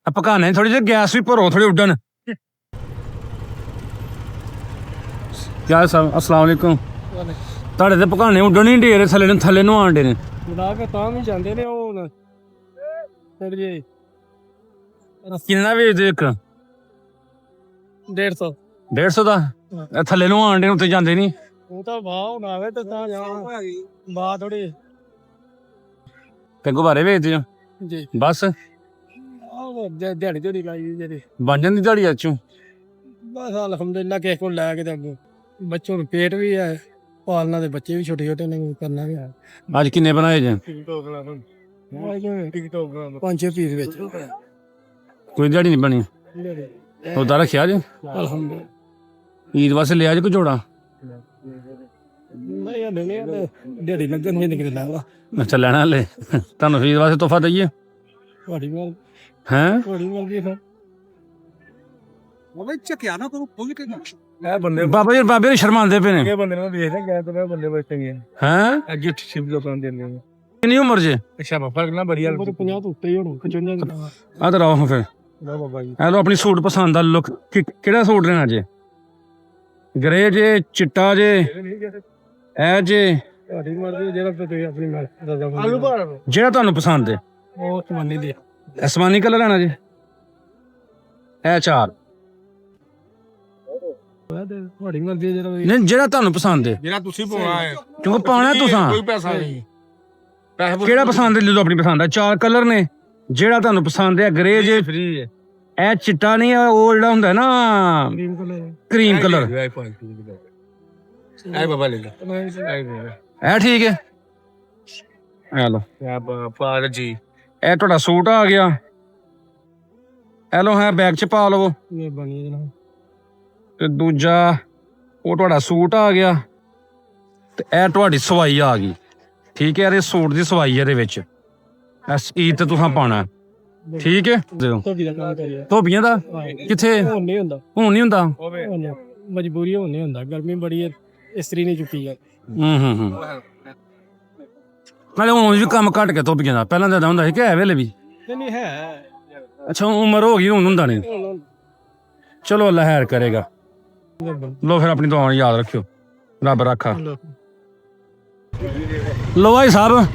ਪਕਾਣੇ ਥੋੜੀ ਜਿਹੀ ਗੈਸ ਵੀ ਭਰੋ ਥੋੜੀ ਉੱਡਣ। ਕਿਆ ਸਾਹਿਬ ਅਸਲਾਮ ਵਾਲੇਕੁਮ। ਤੁਹਾਡੇ ਤੇ ਪਕਾਣੇ ਉੱਡਣ ਹੀ ਢੇਰ ਥੱਲੇ ਨੂੰ ਆਂਡੇ ਨੇ ਬਣਾ ਕੇ ਤਾਂ ਵੀ ਜਾਂਦੇ ਨੇ ਉਹ ਹੁਣ ਫਿਰ ਜੇ ਕਿੰਨਾ ਵੇਚਦੇ ਇੱਕ 150 150 ਦਾ ਥੱਲੇ ਨੂੰ ਆਂਡੇ ਉੱਤੇ ਜਾਂਦੇ ਨਹੀਂ। ਉਹ ਤਾਂ ਵਾਹ ਹੁਣ ਆਵੇ ਤੇ ਤਾਂ ਜਾ ਵਾਹ ਥੋੜੀ ਪਿੰਗੋ ਬਾਰੇ ਵੇਚਦੇ ਆ ਜੀ ਬਸ ਦਿਹਾੜੀ ਦਿਹਾੜੀ ਲਾਈ ਜਿਹੜੇ ਬਣ ਜਾਂਦੀ ਦਿਹਾੜੀ ਅੱਛੂ। ਬਸ ਅਲਹਮਦੁਲਿਲਾ ਕਿਸੇ ਕੋਲ ਲੈ ਕੇ ਤੇ ਬੱਚੋਂ ਨੂੰ ਪੇਟ ਵੀ ਹੈ ਪਾਲਣਾ ਦੇ ਬੱਚੇ ਵੀ ਛੋਟੇ ਛੋਟੇ ਨੇ ਕਰਨਾ ਵੀ ਹੈ। ਅੱਜ ਕਿੰਨੇ ਬਣਾਏ ਜੇ? 5-6 ਪੀਸ ਵਿੱਚ ਕੋਈ ਦਿਹਾੜੀ ਨਹੀਂ ਬਣੀ ਉਹਦਾ ਰੱਖਿਆ ਜੇ ਅਲਹਮਦੁਲਿਲਾ। ਈਦ ਵਾਸਤੇ ਲਿਆ ਜੇ ਕੋਈ ਜੋੜਾ? ਨਹੀਂ ਦਿਹਾੜੀ ਲੱਗਣ ਨਹੀਂ ਨਿਕਲ ਲੈਵਾ। ਅੱਛਾ ਲੈਣਾ ਹਲੇ ਤੁਹਾਨੂੰ ਈਦ ਵਾਸਤੇ ਤੋਹਫਾ ਦਈਏ ਤੁਹਾਡੀ ਗੱਲ ਹੈਂ? ਤੁਹਾਡੀ ਗੱਲ ਕੀ ਹੈ ਇਹ ਬੰਦੇ ਬਾਬੇ ਸ਼ਰਮਾਉਂਦੇ ਪਏ ਨੇ। ਬੰਦੇ ਨੂੰ ਵੇਖ ਰਿਹਾ ਗਏ ਬੰਦੇ ਬੈਠੇ ਗਏ ਹੈਂ? ਅੱਗੇ ਸ਼ਿਵ ਲੋਕਾਂ ਨੂੰ ਦਿੰਦੇ ਕਿੰਨੀ ਉਮਰ ਜੇ? ਅੱਛਾ ਫਰਕ ਨਾ ਬੜੀਆ 50 ਤੋਂ ਉੱਤੇ ਹੀ ਹੋਣ 55 ਆ ਤਾਂ ਰਹੋ ਫਿਰ ਦਾ ਬਾਬਾ ਜੀ। ਇਹ ਲੋ ਆਪਣੀ ਸੂਟ ਪਸੰਦ ਦਾ ਲੁੱਕ ਕਿਹੜਾ ਸੂਟ ਲੈਣਾ ਜੇ? ਗਰੇ ਜੇ ਚਿੱਟਾ ਜੇ ਇਹ ਜੇ ਤੁਹਾਡੀ ਮਰਜ਼ੀ ਜਿਹੜਾ ਤੁਸੀਂ ਆਪਣੀ ਮਰਜ਼ੀ ਆਲੂ ਭਾਰ ਜਿਹੜਾ ਤੁਹਾਨੂੰ ਪਸੰਦ ਹੈ। ਉਹ ਤਮੰਨੀ ਦੇ ਅਸਮਾਨੀ ਕਲਰ ਲੈਣਾ ਜੇ ਇਹ ਚਾਰ ਤੁਹਾਡੀ ਮਰਜ਼ੀ ਜਿਹੜਾ ਨਹੀਂ ਜਿਹੜਾ ਤੁਹਾਨੂੰ ਪਸੰਦ ਹੈ ਜਿਹੜਾ ਤੁਸੀਂ ਪਾਉਣਾ ਹੈ ਕਿਉਂਕਿ ਪਾਉਣਾ ਤੁਸੀਂ ਕੋਈ ਪੈਸਾ ਨਹੀਂ ਕਿਹੜਾ ਪਸੰਦ ਹੈ ਲੈ ਲਓ ਆਪਣੀ ਪਸੰਦ ਦਾ। ਚਾਰ ਕਲਰ ਨੇ ਜਿਹੜਾ ਤੁਹਾਨੂੰ ਪਸੰਦ ਹੈ। ਗਰੇ ਜੇ ਫ੍ਰੀ ਹੈ ਇਹ ਚਿੱਟਾ ਨਹੀਂ ਉਹ ਜਿਹੜਾ ਹੁੰਦਾ ਨਾ ਕਰੀਮ ਕਲਰ ਆਏ ਬਾਬਾ ਲੈ ਲਓ ਇਹ ਠੀਕ ਹੈ। ਇਹ ਲਓ ਪਾਰ ਜੀ ਇਹ ਤੁਹਾਡਾ ਸੂਟ ਆ ਗਿਆ। ਇਹ ਲਓ ਹੈ ਬੈਗ 'ਚ ਪਾ ਲਵੋ। ਮਿਹਰਬਾਨੀ ਜਨਾਬ। ਤੇ ਦੂਜਾ ਉਹ ਤੁਹਾਡਾ ਸੂਟ ਆ ਗਿਆ ਤੇ ਇਹ ਤੁਹਾਡੀ ਸਵਾਈ ਆ ਗਈ। ਠੀਕ ਹੈ ਇਹ ਸੂਟ ਦੀ ਸਵਾਈ ਇਹਦੇ ਵਿੱਚ ਇਸ ਈਦ ਤੇ ਤੁਸੀਂ ਪਾਉਣਾ ਠੀਕ ਹੈ। ਧੋਬੀ ਦਾ ਕੰਮ ਕਰੀਏ ਧੋਬੀਆਂ ਦਾ ਕਿੱਥੇ ਹੁਣ ਨਹੀਂ ਹੁੰਦਾ ਹੁਣ ਨਹੀਂ ਹੁੰਦਾ ਮਜਬੂਰੀ ਹੁਣ ਨਹੀਂ ਹੁੰਦਾ ਗਰਮੀ ਬੜੀ ਹੈ ਇਸਤਰੀ ਨਹੀਂ ਚੁੱਕੀ ਹੈ। ਨਾਲੇ ਹੁਣ ਵੀ ਕੰਮ ਘੱਟ ਕੇ ਧੋਬੀਆਂ ਦਾ ਪਹਿਲਾਂ ਤਾਂ ਹੁੰਦਾ ਸੀ ਕਿ ਹੈ ਵੇਲੇ ਵੀ ਨਹੀਂ ਹੈ। ਅੱਛਾ ਉਮਰ ਹੋ ਗਈ ਹੁਣ ਹੁੰਦਾ ਨਹੀਂ। ਚਲੋ ਅੱਲਾ ਖੈਰ ਕਰੇਗਾ। ਲੋ ਫਿਰ ਆਪਣੀ ਦੁਆਵਾਂ ਯਾਦ ਰੱਖਿਓ ਰੱਬ ਰਾਖਾ। ਲੋ ਭਾਈ ਸਾਹਿਬ